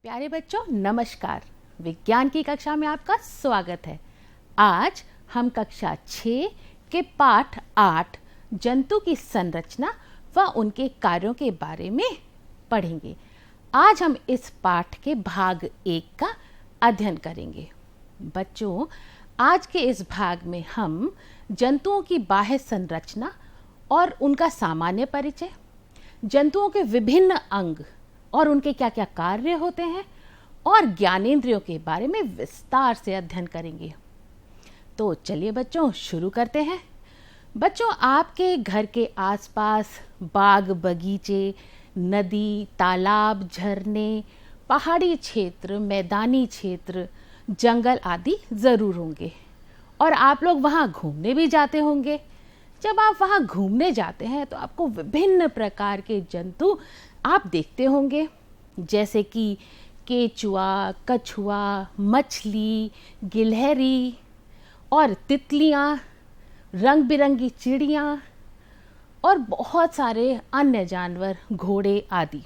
प्यारे बच्चों नमस्कार। विज्ञान की कक्षा में आपका स्वागत है। आज हम कक्षा 6 के पाठ 8 जंतु की संरचना व उनके कार्यों के बारे में पढ़ेंगे। आज हम इस पाठ के भाग 1 का अध्ययन करेंगे। बच्चों, आज के इस भाग में हम जंतुओं की बाह्य संरचना और उनका सामान्य परिचय, जंतुओं के विभिन्न अंग और उनके क्या क्या कार्य होते हैं और ज्ञानेंद्रियों के बारे में विस्तार से अध्ययन करेंगे। तो चलिए बच्चों शुरू करते हैं। बच्चों, आपके घर के आसपास बाग बगीचे, नदी, तालाब, झरने, पहाड़ी क्षेत्र, मैदानी क्षेत्र, जंगल आदि ज़रूर होंगे और आप लोग वहाँ घूमने भी जाते होंगे। जब आप वहाँ घूमने जाते हैं तो आपको विभिन्न प्रकार के जंतु आप देखते होंगे, जैसे कि केचुआ, कछुआ, मछली, गिलहरी और तितलियाँ, रंग बिरंगी चिड़ियाँ और बहुत सारे अन्य जानवर, घोड़े आदि।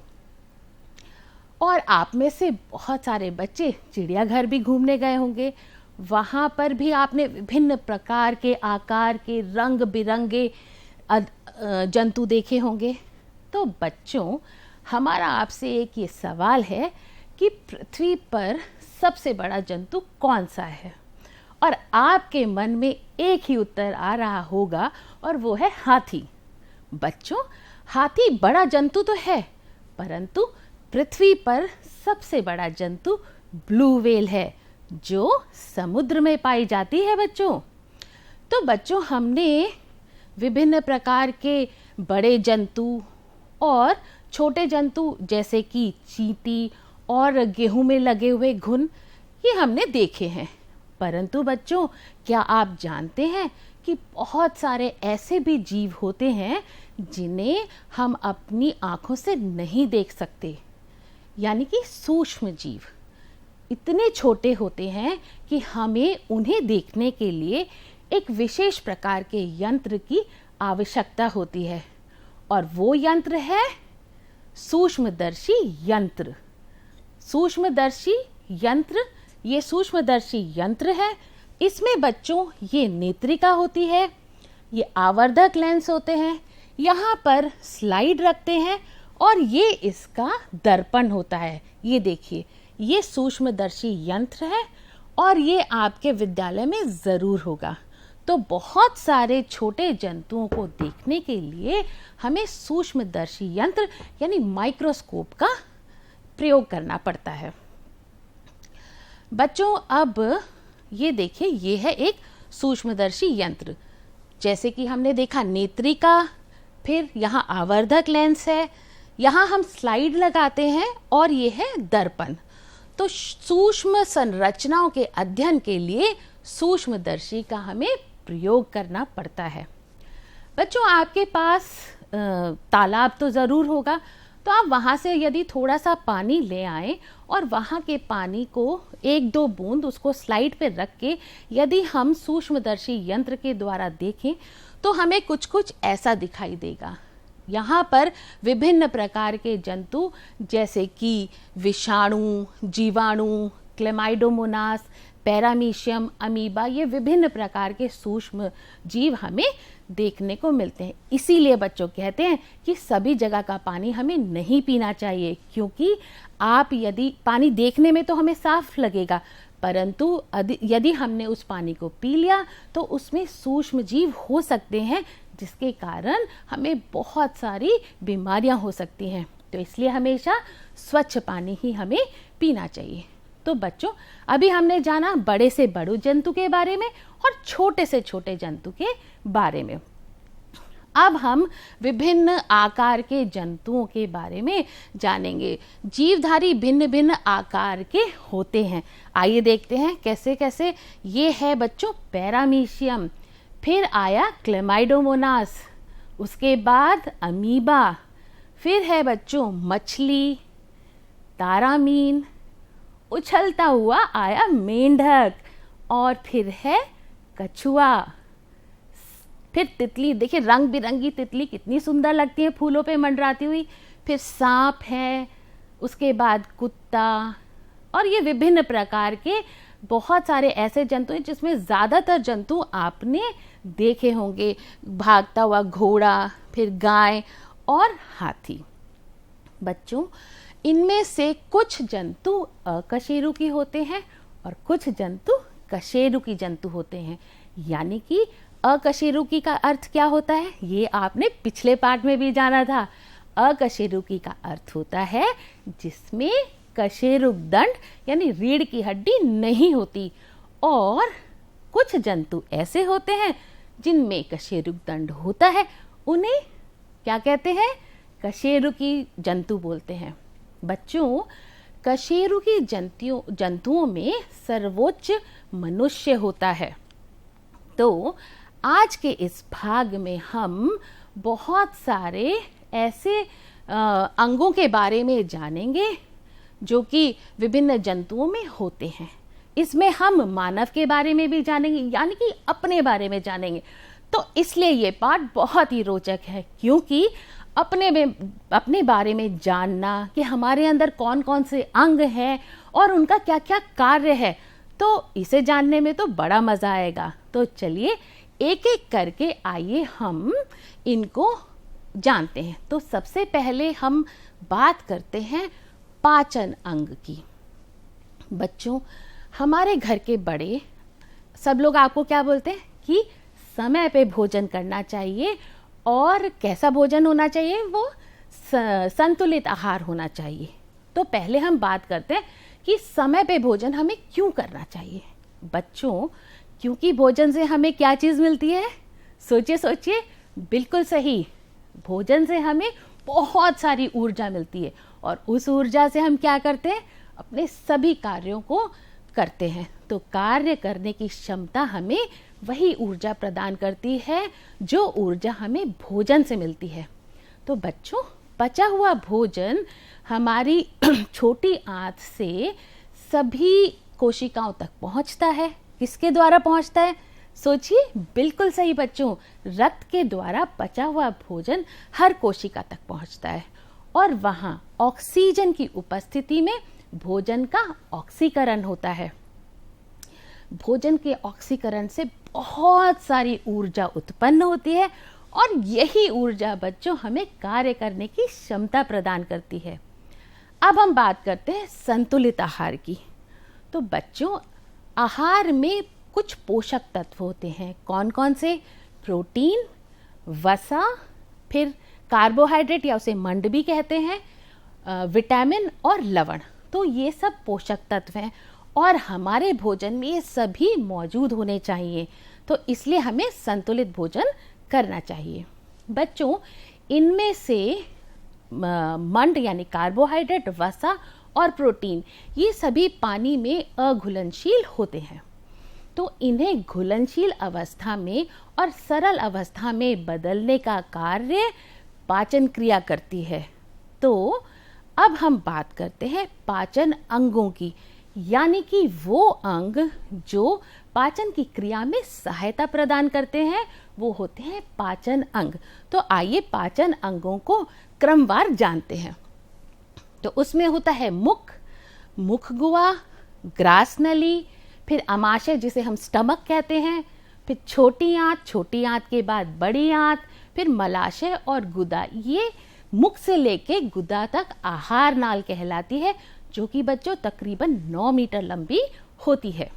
और आप में से बहुत सारे बच्चे चिड़ियाघर भी घूमने गए होंगे। वहाँ पर भी आपने विभिन्न प्रकार के आकार के रंग बिरंगे जंतु देखे होंगे। तो बच्चों, हमारा आपसे एक ये सवाल है कि पृथ्वी पर सबसे बड़ा जंतु कौन सा है? और आपके मन में एक ही उत्तर आ रहा होगा और वो है हाथी। बच्चों, हाथी बड़ा जंतु तो है, परंतु पृथ्वी पर सबसे बड़ा जंतु ब्लू व्हेल है, जो समुद्र में पाई जाती है। बच्चों, तो बच्चों, हमने विभिन्न प्रकार के बड़े जंतु और छोटे जंतु जैसे कि चींटी और गेहूं में लगे हुए घुन, ये हमने देखे हैं। परंतु बच्चों, क्या आप जानते हैं कि बहुत सारे ऐसे भी जीव होते हैं जिन्हें हम अपनी आँखों से नहीं देख सकते, यानी कि सूक्ष्म जीव इतने छोटे होते हैं कि हमें उन्हें देखने के लिए एक विशेष प्रकार के यंत्र की आवश्यकता होती है, और वो यंत्र है सूक्ष्मदर्शी यंत्र। सूक्ष्मदर्शी यंत्र, ये सूक्ष्मदर्शी यंत्र है। इसमें बच्चों ये नेत्रिका होती है, ये आवर्धक लेंस होते हैं, यहाँ पर स्लाइड रखते हैं और ये इसका दर्पण होता है। ये देखिए, ये सूक्ष्मदर्शी यंत्र है और ये आपके विद्यालय में ज़रूर होगा। तो बहुत सारे छोटे जंतुओं को देखने के लिए हमें सूक्ष्मदर्शी यंत्र यानी माइक्रोस्कोप का प्रयोग करना पड़ता है। बच्चों, अब ये देखिए, ये है एक सूक्ष्मदर्शी यंत्र। जैसे कि हमने देखा नेत्रिका, फिर यहाँ आवर्धक लेंस है, यहाँ हम स्लाइड लगाते हैं और ये है दर्पण। तो सूक्ष्म संरचनाओं के अध्ययन के लिए सूक्ष्मदर्शी का हमें प्रयोग करना पड़ता है। बच्चों, आपके पास तालाब तो ज़रूर होगा, तो आप वहाँ से यदि थोड़ा सा पानी ले आएं और वहाँ के पानी को एक दो बूंद उसको स्लाइड पे रख के यदि हम सूक्ष्मदर्शी यंत्र के द्वारा देखें तो हमें कुछ कुछ ऐसा दिखाई देगा। यहाँ पर विभिन्न प्रकार के जंतु जैसे कि विषाणु, जीवाणु, क्लेमाइडोमोनास, पैरामीशियम, अमीबा, ये विभिन्न प्रकार के सूक्ष्म जीव हमें देखने को मिलते हैं। इसीलिए बच्चों कहते हैं कि सभी जगह का पानी हमें नहीं पीना चाहिए, क्योंकि आप यदि पानी देखने में तो हमें साफ लगेगा, परंतु यदि हमने उस पानी को पी लिया तो उसमें सूक्ष्म जीव हो सकते हैं, जिसके कारण हमें बहुत सारी बीमारियां हो सकती हैं। तो इसलिए हमेशा स्वच्छ पानी ही हमें पीना चाहिए। तो बच्चों, अभी हमने जाना बड़े से बड़े जंतु के बारे में और छोटे से छोटे जंतु के बारे में। अब हम विभिन्न आकार के जंतुओं के बारे में जानेंगे। जीवधारी भिन्न भिन्न आकार के होते हैं। आइए देखते हैं कैसे कैसे। ये है बच्चों पैरामीशियम, फिर आया क्लेमाइडोमोनास, उसके बाद अमीबा, फिर है बच्चों मछली, तारामीन, उछलता हुआ आया मेंढक, और फिर है कछुआ, फिर तितली। देखिए रंग बिरंगी तितली कितनी सुंदर लगती है फूलों पे मंडराती हुई। फिर सांप है, उसके बाद कुत्ता, और ये विभिन्न प्रकार के बहुत सारे ऐसे जंतु हैं जिसमें ज़्यादातर जंतु आपने देखे होंगे, भागता हुआ घोड़ा, फिर गाय और हाथी। बच्चों, इनमें से कुछ जंतु अकशेरुकी होते हैं और कुछ जंतु कशेरुकी जंतु होते हैं। यानी कि अकशेरुकी का अर्थ क्या होता है, ये आपने पिछले पार्ट में भी जाना था। अकशेरुकी का अर्थ होता है जिसमें कशेरुक दंड यानी रीढ़ की हड्डी नहीं होती, और कुछ जंतु ऐसे होते हैं जिनमें कशेरुक दंड होता है, उन्हें क्या कहते हैं, कशेरुकी जंतु बोलते हैं। बच्चों, कशेरुकी जंतुओं में सर्वोच्च मनुष्य होता है। तो आज के इस भाग में हम बहुत सारे ऐसे अंगों के बारे में जानेंगे जो कि विभिन्न जंतुओं में होते हैं। इसमें हम मानव के बारे में भी जानेंगे, यानी कि अपने बारे में जानेंगे। तो इसलिए ये पाठ बहुत ही रोचक है, क्योंकि अपने बारे में जानना कि हमारे अंदर कौन कौन से अंग हैं और उनका क्या क्या कार्य है, तो इसे जानने में तो बड़ा मज़ा आएगा। तो चलिए एक एक करके आइए हम इनको जानते हैं। तो सबसे पहले हम बात करते हैं पाचन अंग की। बच्चों, हमारे घर के बड़े सब लोग आपको क्या बोलते हैं कि समय पे भोजन करना चाहिए, और कैसा भोजन होना चाहिए, वो संतुलित आहार होना चाहिए। तो पहले हम बात करते हैं कि समय पे भोजन हमें क्यों करना चाहिए। बच्चों, क्योंकि भोजन से हमें क्या चीज़ मिलती है, सोचिए सोचिए, बिल्कुल सही, भोजन से हमें बहुत सारी ऊर्जा मिलती है, और उस ऊर्जा से हम क्या करते हैं, अपने सभी कार्यों को करते हैं। तो कार्य करने की क्षमता हमें वही ऊर्जा प्रदान करती है जो ऊर्जा हमें भोजन से मिलती है। तो बच्चों, पचा हुआ भोजन हमारी छोटी आंत से सभी कोशिकाओं तक पहुंचता है। किसके द्वारा पहुंचता है, सोचिए, बिल्कुल सही बच्चों, रक्त के द्वारा पचा हुआ भोजन हर कोशिका तक पहुंचता है, और वहां ऑक्सीजन की उपस्थिति में भोजन का ऑक्सीकरण होता है। भोजन के ऑक्सीकरण से बहुत सारी ऊर्जा उत्पन्न होती है, और यही ऊर्जा बच्चों हमें कार्य करने की क्षमता प्रदान करती है। अब हम बात करते हैं संतुलित आहार की। तो बच्चों, आहार में कुछ पोषक तत्व होते हैं। कौन कौन से, प्रोटीन, वसा, फिर कार्बोहाइड्रेट या उसे मंड भी कहते हैं, विटामिन और लवण। तो ये सब पोषक तत्व हैं, और हमारे भोजन में ये सभी मौजूद होने चाहिए। तो इसलिए हमें संतुलित भोजन करना चाहिए। बच्चों, इनमें से मंड यानी कार्बोहाइड्रेट, वसा और प्रोटीन, ये सभी पानी में अघुलनशील होते हैं। तो इन्हें घुलनशील अवस्था में और सरल अवस्था में बदलने का कार्य पाचन क्रिया करती है। तो अब हम बात करते हैं पाचन अंगों की, यानी कि वो अंग जो पाचन की क्रिया में सहायता प्रदान करते हैं, वो होते हैं पाचन अंग। तो आइए पाचन अंगों को क्रमवार जानते हैं। तो उसमें होता है मुख, मुखगुआ, ग्रास नली, फिर अमाशय जिसे हम स्टमक कहते हैं, फिर छोटी आंत, छोटी आंत के बाद बड़ी आंत, फिर मलाशय और गुदा। ये मुख से लेके गुदा तक आहार नाल कहलाती है, जो कि बच्चों तकरीबन 9 मीटर लंबी होती है।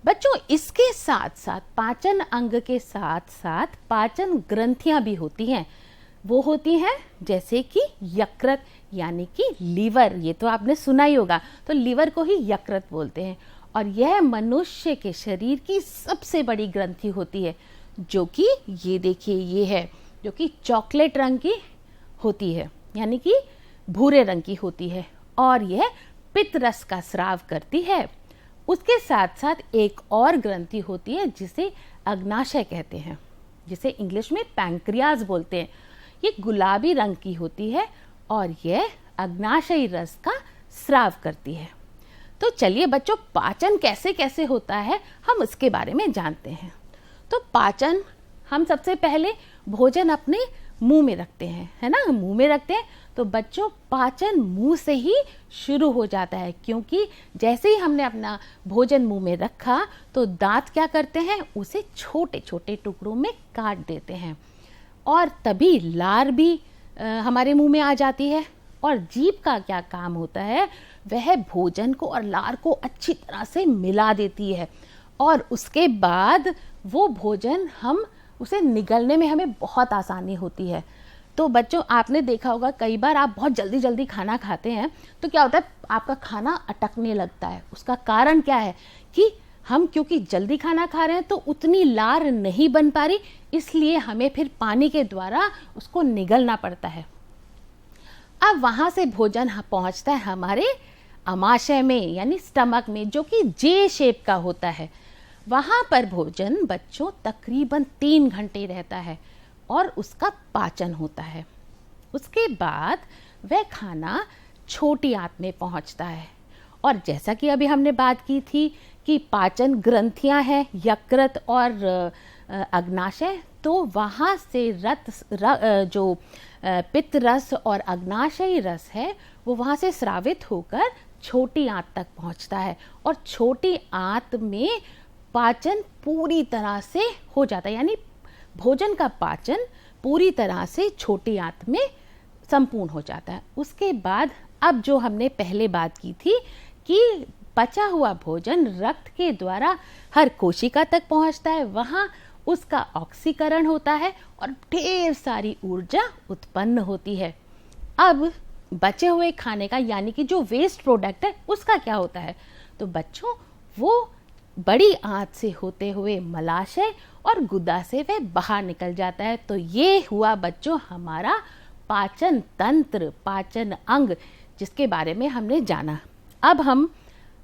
बच्चों, इसके साथ साथ पाचन अंग के साथ साथ पाचन ग्रंथियां भी होती हैं। वो होती हैं जैसे कि यकृत यानी कि लीवर, ये तो आपने सुना ही होगा। तो लीवर को ही यकृत बोलते हैं, और यह मनुष्य के शरीर की सबसे बड़ी ग्रंथि होती है, जो कि ये देखिए, ये है, जो कि चॉकलेट रंग की होती है, यानी कि भूरे रंग की होती है, और यह पित्त रस का स्राव करती है। उसके साथ साथ एक और ग्रंथि होती है जिसे अग्नाशय कहते हैं, जिसे इंग्लिश में पैंक्रियाज बोलते हैं। ये गुलाबी रंग की होती है, और यह अग्नाशयी रस का स्राव करती है। तो चलिए बच्चों, पाचन कैसे कैसे होता है हम उसके बारे में जानते हैं। तो पाचन, हम सबसे पहले भोजन अपने मुंह में रखते हैं, है ना, मुंह में रखते हैं, तो बच्चों पाचन मुंह से ही शुरू हो जाता है, क्योंकि जैसे ही हमने अपना भोजन मुंह में रखा तो दांत क्या करते हैं, उसे छोटे छोटे टुकड़ों में काट देते हैं और तभी लार भी हमारे मुंह में आ जाती है। और जीभ का क्या काम होता है, वह भोजन को और लार को अच्छी तरह से मिला देती है और उसके बाद वो भोजन हम उसे निगलने में हमें बहुत आसानी होती है। तो बच्चों आपने देखा होगा कई बार आप बहुत जल्दी जल्दी खाना खाते हैं तो क्या होता है, आपका खाना अटकने लगता है। उसका कारण क्या है कि हम क्योंकि जल्दी खाना खा रहे हैं तो उतनी लार नहीं बन पा रही, इसलिए हमें फिर पानी के द्वारा उसको निगलना पड़ता है। अब वहाँ से भोजन पहुँचता है हमारे अमाशय में यानी स्टमक में, जो कि जे शेप का होता है। वहाँ पर भोजन बच्चों तकरीबन 3 घंटे रहता है और उसका पाचन होता है। उसके बाद वह खाना छोटी आंत में पहुँचता है और जैसा कि अभी हमने बात की थी कि पाचन ग्रंथियाँ हैं, यकृत और अग्नाशय, तो वहाँ से जो पित्त रस और अग्नाशयी रस है वो वहाँ से स्रावित होकर छोटी आंत तक पहुँचता है और छोटी आंत में पाचन पूरी तरह से हो जाता है, यानी भोजन का पाचन पूरी तरह से छोटी आंत में संपूर्ण हो जाता है। उसके बाद अब जो हमने पहले बात की थी कि पचा हुआ भोजन रक्त के द्वारा हर कोशिका तक पहुंचता है, वहाँ उसका ऑक्सीकरण होता है और ढेर सारी ऊर्जा उत्पन्न होती है। अब बचे हुए खाने का यानी कि जो वेस्ट प्रोडक्ट है उसका क्या होता है, तो बच्चों वो बड़ी आंत से होते हुए मलाशय और गुदा से वह बाहर निकल जाता है। तो ये हुआ बच्चों हमारा पाचन तंत्र, पाचन अंग, जिसके बारे में हमने जाना। अब हम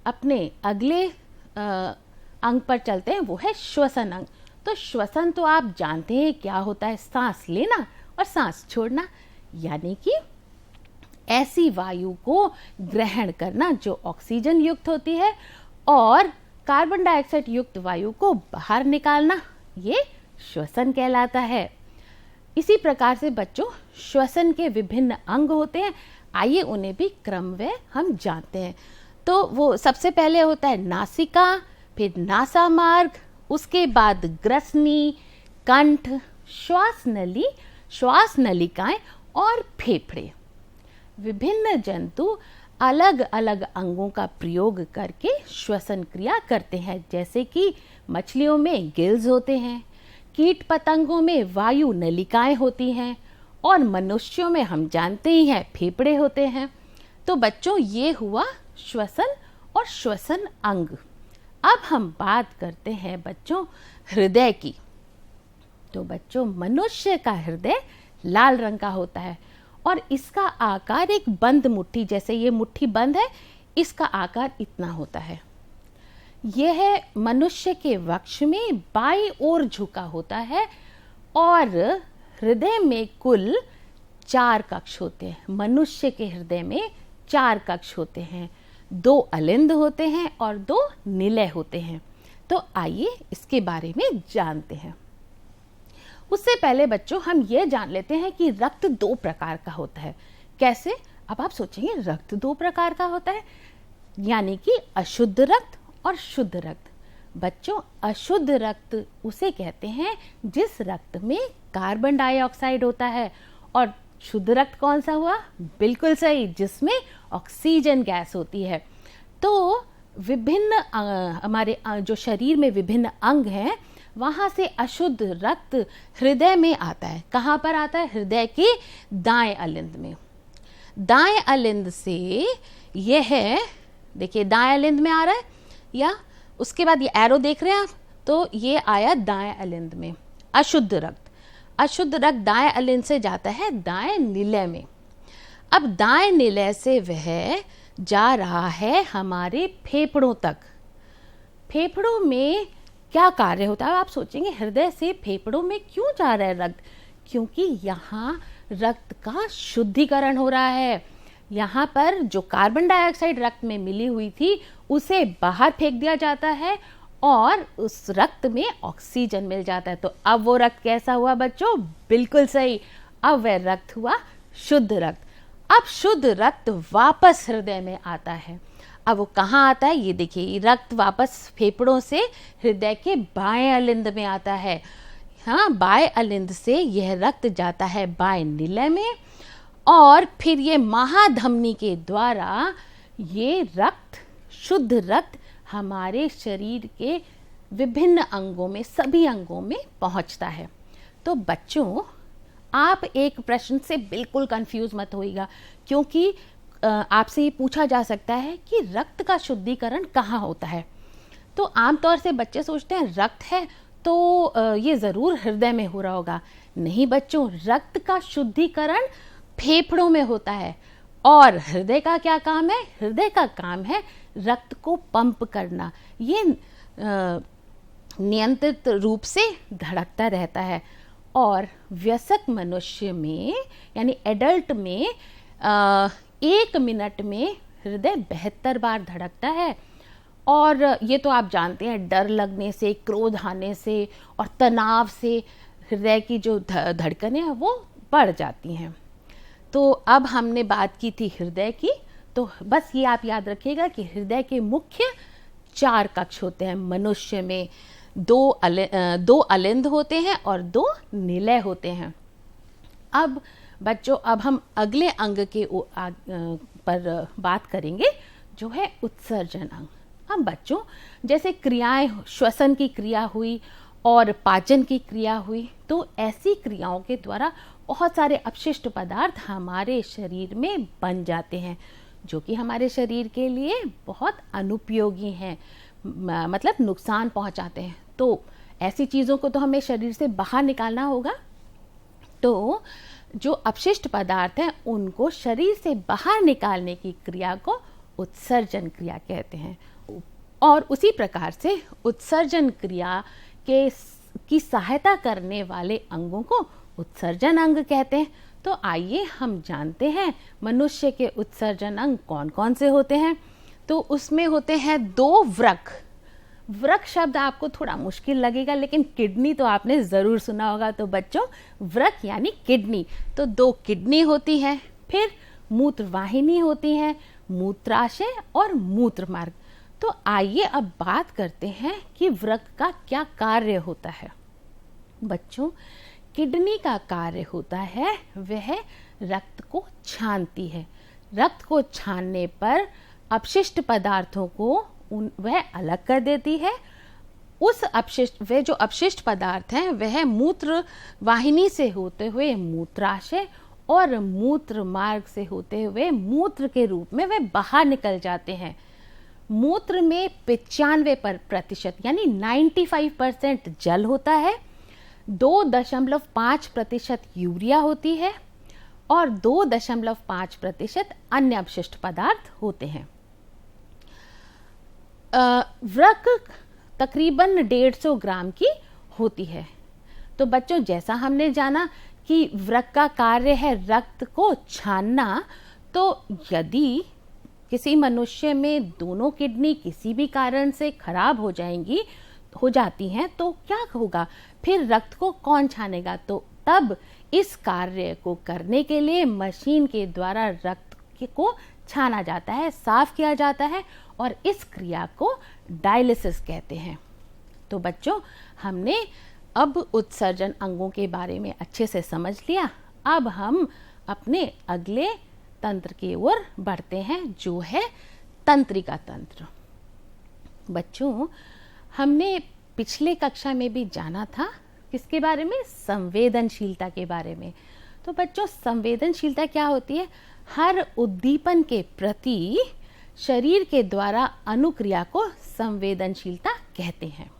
अपने अगले अंग पर चलते हैं, वो है श्वसन अंग। तो श्वसन तो आप जानते हैं क्या होता है, सांस लेना और सांस छोड़ना, यानी कि ऐसी वायु को ग्रहण करना जो ऑक्सीजन युक्त होती है और कार्बन डाइऑक्साइड युक्त वायु को बाहर निकालना, ये श्वसन कहलाता है। इसी प्रकार से बच्चों श्वसन के विभिन्न अंग होते हैं, आइए उन्हें भी क्रमवः हम जानते हैं। तो वो सबसे पहले होता है नासिका, फिर नासा मार्ग, उसके बाद ग्रसनी, कंठ, श्वास नली, श्वास नलिकाएं और फेफड़े। विभिन्न जंतु अलग अलग अंगों का प्रयोग करके श्वसन क्रिया करते हैं, जैसे कि मछलियों में गिल्स होते हैं, कीट पतंगों में वायु नलिकाएं होती हैं और मनुष्यों में हम जानते ही हैं फेफड़े होते हैं। तो बच्चों ये हुआ श्वसन और श्वसन अंग। अब हम बात करते हैं बच्चों हृदय की। तो बच्चों मनुष्य का हृदय लाल रंग का होता है और इसका आकार एक बंद मुट्ठी, जैसे ये मुट्ठी बंद है, इसका आकार इतना होता है। यह मनुष्य के वक्ष में बाईं ओर झुका होता है और हृदय में कुल 4 कक्ष होते हैं। मनुष्य के हृदय में 4 कक्ष होते हैं, 2 अलिंद होते हैं और 2 निलय होते हैं। तो आइए इसके बारे में जानते हैं। उससे पहले बच्चों हम ये जान लेते हैं कि रक्त 2 प्रकार का होता है। कैसे? अब आप सोचेंगे रक्त 2 प्रकार का होता है, यानी कि अशुद्ध रक्त और शुद्ध रक्त। बच्चों अशुद्ध रक्त उसे कहते हैं जिस रक्त में कार्बन डाइऑक्साइड होता है, और शुद्ध रक्त कौन सा हुआ? बिल्कुल सही, जिसमें ऑक्सीजन गैस होती है। तो विभिन्न हमारे जो शरीर में विभिन्न अंग हैं, वहाँ से अशुद्ध रक्त हृदय में आता है। कहाँ पर आता है? हृदय के दाएं अलिंद में। दाएं अलिंद से यह देखिए दाएं अलिंद में आ रहा है, या उसके बाद ये एरो देख रहे हैं आप, तो ये आया दाएं अलिंद में। अशुद्ध रक्त दाएं अलिंद से जाता है दाएं निलय में। अब दाएं निलय से वह जा रहा है हमारे फेफड़ों तक। फेफड़ों में क्या कार्य होता है? आप सोचेंगे हृदय से फेफड़ों में क्यों जा रहा है रक्त? क्योंकि यहाँ रक्त का शुद्धिकरण हो रहा है। यहाँ पर जो कार्बन डाइऑक्साइड रक्त में मिली हुई थी उसे बाहर फेंक दिया जाता है और उस रक्त में ऑक्सीजन मिल जाता है। तो अब वो रक्त कैसा हुआ बच्चों? बिल्कुल सही, अब वह रक्त हुआ शुद्ध रक्त। अब शुद्ध रक्त वापस हृदय में आता है। अब वो कहाँ आता है, ये देखिए, रक्त वापस फेफड़ों से हृदय के बाएं अलिंद में आता है। हाँ, बाएं अलिंद से यह रक्त जाता है बाएं निलय में, और फिर ये महाधमनी के द्वारा ये रक्त, शुद्ध रक्त, हमारे शरीर के विभिन्न अंगों में, सभी अंगों में पहुंचता है। तो बच्चों, आप एक प्रश्न से बिल्कुल कंफ्यूज मत होइएगा, क्योंकि आपसे ये पूछा जा सकता है कि रक्त का शुद्धिकरण कहाँ होता है। तो आमतौर से बच्चे सोचते हैं रक्त है तो ये ज़रूर हृदय में हो रहा होगा। नहीं बच्चों, रक्त का शुद्धिकरण फेफड़ों में होता है। और हृदय का क्या काम है? हृदय का काम है रक्त को पंप करना। ये नियंत्रित रूप से धड़कता रहता है। और वयस्क मनुष्य में, यानी एडल्ट में, 1 मिनट में हृदय 72 बार धड़कता है। और ये तो आप जानते हैं, डर लगने से, क्रोध आने से और तनाव से हृदय की जो धड़कनें हैं वो बढ़ जाती हैं। तो अब हमने बात की थी हृदय की, तो बस ये आप याद रखिएगा कि हृदय के मुख्य 4 कक्ष होते हैं। मनुष्य में 2 अलिंद होते हैं और 2 निलय होते हैं। अब बच्चों, अब हम अगले अंग के पर बात करेंगे, जो है उत्सर्जन अंग। अब बच्चों, जैसे क्रियाएं, श्वसन की क्रिया हुई और पाचन की क्रिया हुई, तो ऐसी क्रियाओं के द्वारा बहुत सारे अपशिष्ट पदार्थ हमारे शरीर में बन जाते हैं, जो कि हमारे शरीर के लिए बहुत अनुपयोगी हैं, मतलब नुकसान पहुंचाते हैं। तो ऐसी चीज़ों को तो हमें शरीर से बाहर निकालना होगा। तो जो अपशिष्ट पदार्थ हैं उनको शरीर से बाहर निकालने की क्रिया को उत्सर्जन क्रिया कहते हैं। और उसी प्रकार से उत्सर्जन क्रिया की सहायता करने वाले अंगों को उत्सर्जन अंग कहते हैं। तो आइए हम जानते हैं मनुष्य के उत्सर्जन अंग कौन कौन से होते हैं। तो उसमें होते हैं 2 वृक्क। वृक्क शब्द आपको थोड़ा मुश्किल लगेगा, लेकिन किडनी तो आपने ज़रूर सुना होगा। तो बच्चों, वृक्क यानी किडनी, तो 2 किडनी होती हैं। फिर मूत्रवाहिनी होती हैं, मूत्राशय और मूत्रमार्ग। तो आइए अब बात करते हैं कि वृक्क का क्या कार्य होता है। बच्चों, किडनी का कार्य होता है, वह रक्त को छानती है। रक्त को छानने पर अपशिष्ट पदार्थों को वह अलग कर देती है। वे जो अपशिष्ट पदार्थ हैं वह मूत्र वाहिनी से होते हुए मूत्राशय और मूत्र मार्ग से होते हुए मूत्र के रूप में वे बाहर निकल जाते हैं। मूत्र में 95% यानी 95% जल होता है, 2.5% यूरिया होती है और 2.5% अन्य अपशिष्ट पदार्थ होते हैं। वृक्क तकरीबन 150 ग्राम की होती है। तो बच्चों, जैसा हमने जाना कि वृक्क का कार्य है रक्त को छानना, तो यदि किसी मनुष्य में दोनों किडनी किसी भी कारण से खराब हो जाती हैं, तो क्या होगा? फिर रक्त को कौन छानेगा? तो तब इस कार्य को करने के लिए मशीन के द्वारा रक्त को छाना जाता है, साफ किया जाता है, और इस क्रिया को डायलिसिस कहते हैं। तो बच्चों, हमने अब उत्सर्जन अंगों के बारे में अच्छे से समझ लिया। अब हम अपने अगले तंत्र की ओर बढ़ते हैं, जो है तंत्रिका तंत्र। बच्चों, हमने पिछले कक्षा में भी जाना था किसके बारे में? संवेदनशीलता के बारे में। तो बच्चों, संवेदनशीलता क्या होती है? हर उद्दीपन के प्रति शरीर के द्वारा अनुक्रिया को संवेदनशीलता कहते हैं।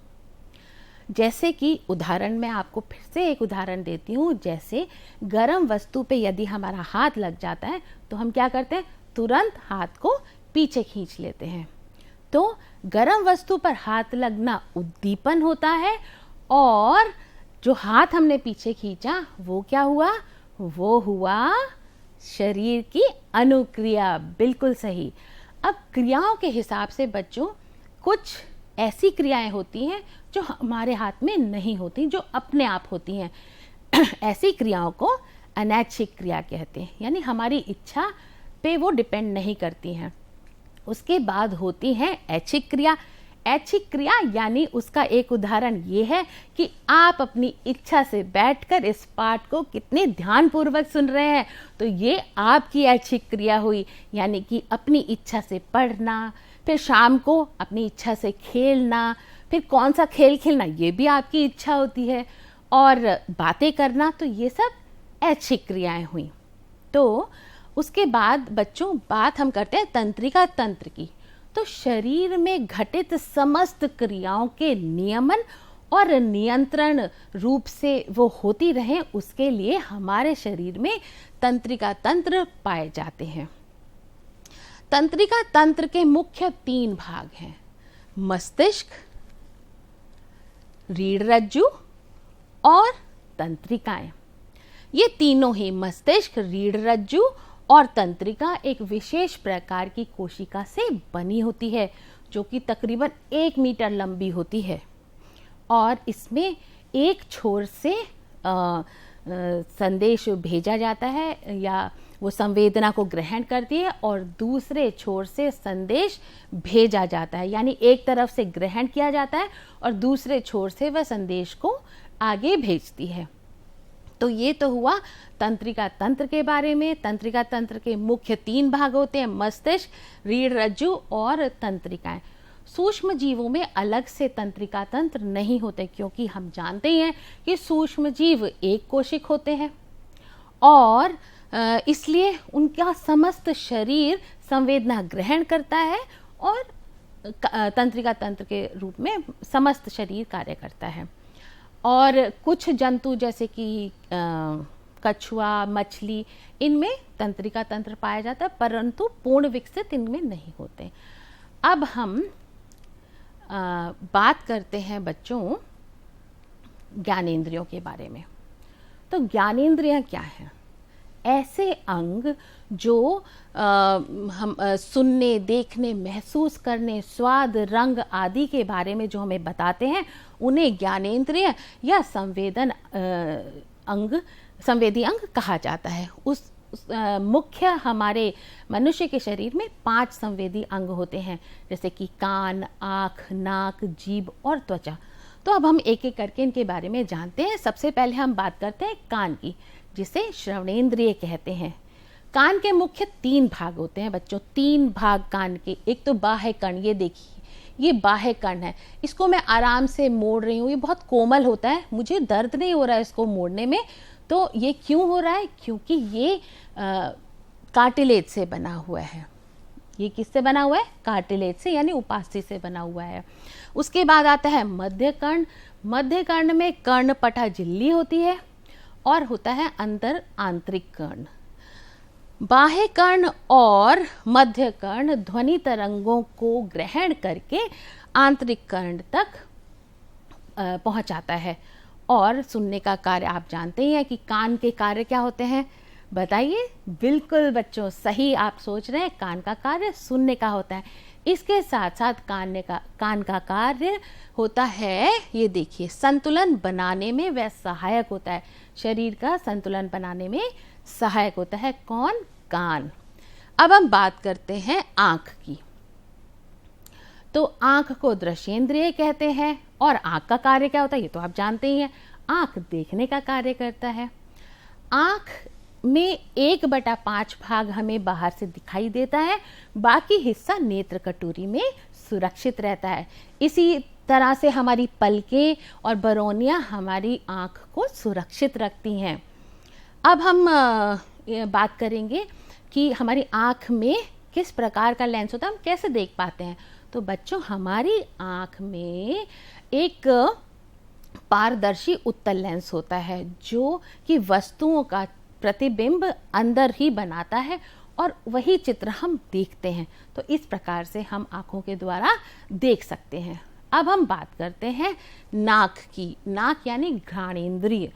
जैसे कि उदाहरण, मैं आपको फिर से एक उदाहरण देती हूँ। जैसे गर्म वस्तु पे यदि हमारा हाथ लग जाता है तो हम क्या करते हैं? तुरंत हाथ को पीछे खींच लेते हैं। तो गर्म वस्तु पर हाथ लगना उद्दीपन होता है, और जो हाथ हमने पीछे खींचा वो क्या हुआ? वो हुआ शरीर की अनुक्रिया। बिल्कुल सही। अब क्रियाओं के हिसाब से बच्चों, कुछ ऐसी क्रियाएं होती हैं जो हमारे हाथ में नहीं होती, जो अपने आप होती हैं। ऐसी क्रियाओं को अनैच्छिक क्रिया कहते हैं, यानी हमारी इच्छा पे वो डिपेंड नहीं करती हैं। उसके बाद होती है ऐच्छिक क्रिया। ऐच्छिक क्रिया यानी उसका एक उदाहरण ये है कि आप अपनी इच्छा से बैठकर इस पाठ को कितने ध्यानपूर्वक सुन रहे हैं, तो ये आपकी ऐच्छिक क्रिया हुई, यानी कि अपनी इच्छा से पढ़ना, फिर शाम को अपनी इच्छा से खेलना, फिर कौन सा खेल खेलना ये भी आपकी इच्छा होती है, और बातें करना, तो ये सब ऐच्छिक क्रियाएं हुई। तो उसके बाद बच्चों बात हम करते हैं तंत्रिका तंत्र की। तो शरीर में घटित समस्त क्रियाओं के नियमन और नियंत्रण रूप से वो होती रहें, उसके लिए हमारे शरीर में तंत्रिका तंत्र पाए जाते हैं। तंत्रिका तंत्र के मुख्य 3 भाग हैं, मस्तिष्क, रीढ़ रज्जु और तंत्रिकाएं। ये तीनों ही मस्तिष्क, रीढ़ रज्जु और तंत्रिका एक विशेष प्रकार की कोशिका से बनी होती है, जो कि तकरीबन 1 मीटर लंबी होती है, और इसमें एक छोर से संदेश भेजा जाता है या वो संवेदना को ग्रहण करती है, और दूसरे छोर से संदेश भेजा जाता है, यानी एक तरफ से ग्रहण किया जाता है और दूसरे छोर से वह संदेश को आगे भेजती है। तो ये तो हुआ तंत्रिका तंत्र के बारे में। तंत्रिका तंत्र के मुख्य 3 भाग होते हैं, मस्तिष्क, रीढ़ रज्जु और तंत्रिकाएं। सूक्ष्म जीवों में अलग से तंत्रिका तंत्र नहीं होते, क्योंकि हम जानते हैं कि सूक्ष्म जीव एक कोशिक होते हैं, और इसलिए उनका समस्त शरीर संवेदना ग्रहण करता है और तंत्रिका तंत्र के रूप में समस्त शरीर कार्य करता है। और कुछ जंतु जैसे कि कछुआ, मछली, इनमें तंत्रिका तंत्र पाया जाता है, परंतु पूर्ण विकसित इनमें नहीं होते। अब हम बात करते हैं बच्चों ज्ञानेंद्रियों के बारे में। तो ज्ञानेंद्रियां क्या हैं? ऐसे अंग जो हम सुनने, देखने, महसूस करने, स्वाद, रंग आदि के बारे में जो हमें बताते हैं, उन्हें ज्ञानेंद्रिय या संवेदी अंग कहा जाता है। मुख्य हमारे मनुष्य के शरीर में 5 संवेदी अंग होते हैं, जैसे कि कान, आँख, नाक, जीभ और त्वचा। तो अब हम एक एक करके इनके बारे में जानते हैं। सबसे पहले हम बात करते हैं कान की, जिसे श्रवणेंद्रिय कहते हैं। कान के मुख्य 3 भाग होते हैं बच्चों, 3 भाग कान के। एक तो बाह्य कर्ण, ये देखिए, ये बाह्य कर्ण है, इसको मैं आराम से मोड़ रही हूँ, ये बहुत कोमल होता है, मुझे दर्द नहीं हो रहा है इसको मोड़ने में। तो ये क्यों हो रहा है? क्योंकि ये कार्टिलेज से बना हुआ है। ये किससे बना हुआ है? कार्टिलेज से, यानी उपास्थि से बना हुआ है। उसके बाद आता है मध्य कर्ण। मध्य कर्ण में कर्णपटा झिल्ली होती है और होता है अंदर आंतरिक कर्ण। बाह्य कर्ण और मध्य कर्ण ध्वनि तरंगों को ग्रहण करके आंतरिक कर्ण तक पहुंचाता है, और सुनने का कार्य आप जानते ही हैं कि कान के कार्य क्या होते हैं, बताइए। बिल्कुल बच्चों, सही आप सोच रहे हैं, कान का कार्य सुनने का होता है। इसके साथ साथ कान का कार्य होता है, ये देखिए, संतुलन बनाने में वह सहायक होता है, शरीर का संतुलन बनाने में सहायक होता है। कौन? कान। अब हम बात करते हैं आंख की। तो आंख को दृश्येंद्रिय कहते हैं, और आंख का कार्य क्या होता है ये तो आप जानते ही हैं, आंख देखने का कार्य करता है। आंख में 1/5 भाग हमें बाहर से दिखाई देता है, बाकी हिस्सा नेत्र कटोरी में सुरक्षित रहता है। इसी तरह से हमारी पलकें और बरौनियां हमारी आंख को सुरक्षित रखती हैं। अब हम बात करेंगे कि हमारी आंख में किस प्रकार का लेंस होता है, हम कैसे देख पाते हैं। तो बच्चों, हमारी आंख में एक पारदर्शी उत्तल लेंस होता है, जो कि वस्तुओं का प्रतिबिंब अंदर ही बनाता है, और वही चित्र हम देखते हैं। तो इस प्रकार से हम आंखों के द्वारा देख सकते हैं। अब हम बात करते हैं नाक की। नाक यानी घ्राणेंद्रिय,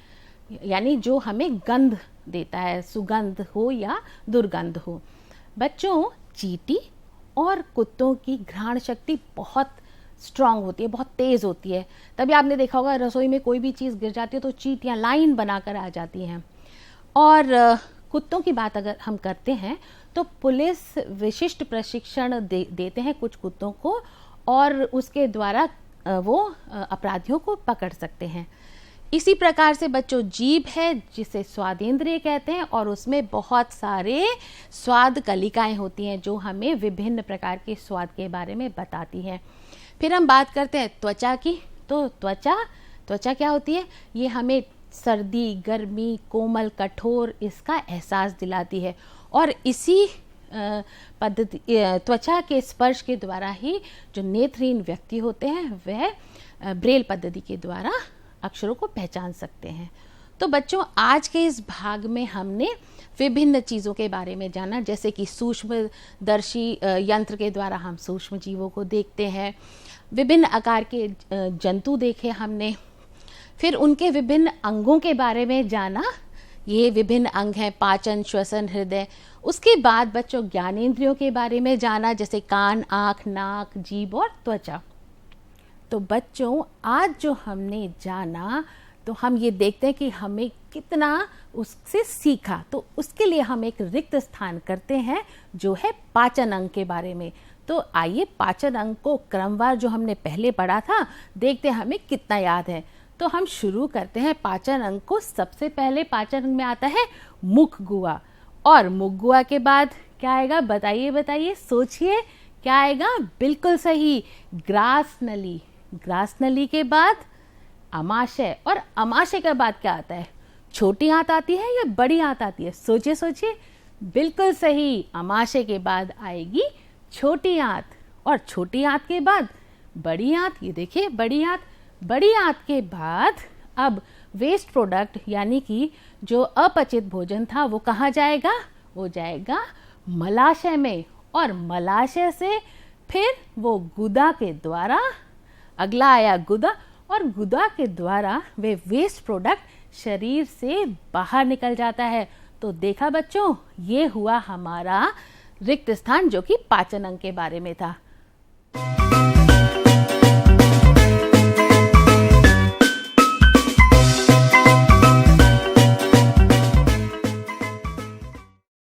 यानी जो हमें गंध देता है, सुगंध हो या दुर्गंध हो। बच्चों, चींटी और कुत्तों की घ्राण शक्ति बहुत स्ट्रांग होती है, बहुत तेज होती है। तभी आपने देखा होगा रसोई में कोई भी चीज़ गिर जाती है तो चींटियाँ लाइन बनाकर आ जाती हैं। और कुत्तों की बात अगर हम करते हैं तो पुलिस विशिष्ट प्रशिक्षण देते हैं कुछ कुत्तों को, और उसके द्वारा वो अपराधियों को पकड़ सकते हैं। इसी प्रकार से बच्चों जीभ है जिसे स्वादेंद्रिय कहते हैं, और उसमें बहुत सारे स्वाद कलिकाएं होती हैं जो हमें विभिन्न प्रकार के स्वाद के बारे में बताती हैं। फिर हम बात करते हैं त्वचा की। तो त्वचा क्या होती है? ये हमें सर्दी, गर्मी, कोमल, कठोर इसका एहसास दिलाती है, और इसी पद्धति त्वचा के स्पर्श के द्वारा ही जो नेत्रहीन व्यक्ति होते हैं वह ब्रेल पद्धति के द्वारा अक्षरों को पहचान सकते हैं। तो बच्चों आज के इस भाग में हमने विभिन्न चीज़ों के बारे में जाना, जैसे कि सूक्ष्मदर्शी यंत्र के द्वारा हम सूक्ष्म जीवों को देखते हैं, विभिन्न आकार के जंतु देखे हमने, फिर उनके विभिन्न अंगों के बारे में जाना। ये विभिन्न अंग हैं पाचन, श्वसन, हृदय। उसके बाद बच्चों ज्ञानेंद्रियों के बारे में जाना, जैसे कान, आँख, नाक, जीभ और त्वचा। तो बच्चों आज जो हमने जाना तो हम ये देखते हैं कि हमें कितना उससे सीखा। तो उसके लिए हम एक रिक्त स्थान करते हैं जो है पाचन अंग के बारे में। तो आइए पाचन अंग को क्रमवार जो हमने पहले पढ़ा था देखते हैं हमें कितना याद है। तो हम शुरू करते हैं पाचन अंग को। सबसे पहले पाचन अंग में आता है मुख गुहा, और मुख गुहा के बाद क्या आएगा? बताइए, सोचिए क्या आएगा? बिल्कुल सही, ग्रास नली। ग्रास नली के बाद अमाशय, और अमाशय के बाद क्या आता है? छोटी आंत आती है या बड़ी आंत आती है? सोचिए। बिल्कुल सही, अमाशय के बाद आएगी छोटी आंत, और छोटी आंत के बाद बड़ी आंत। ये देखिए बड़ी आंत। बड़ी आंत के बाद अब वेस्ट प्रोडक्ट यानी कि जो अपचित भोजन था वो कहाँ जाएगा? वो जाएगा मलाशय में, और मलाशय से फिर वो गुदा के द्वारा, अगला आया गुदा, और गुदा के द्वारा वे वेस्ट प्रोडक्ट शरीर से बाहर निकल जाता है। तो देखा बच्चों, ये हुआ हमारा रिक्त स्थान जो कि पाचन अंग के बारे में था।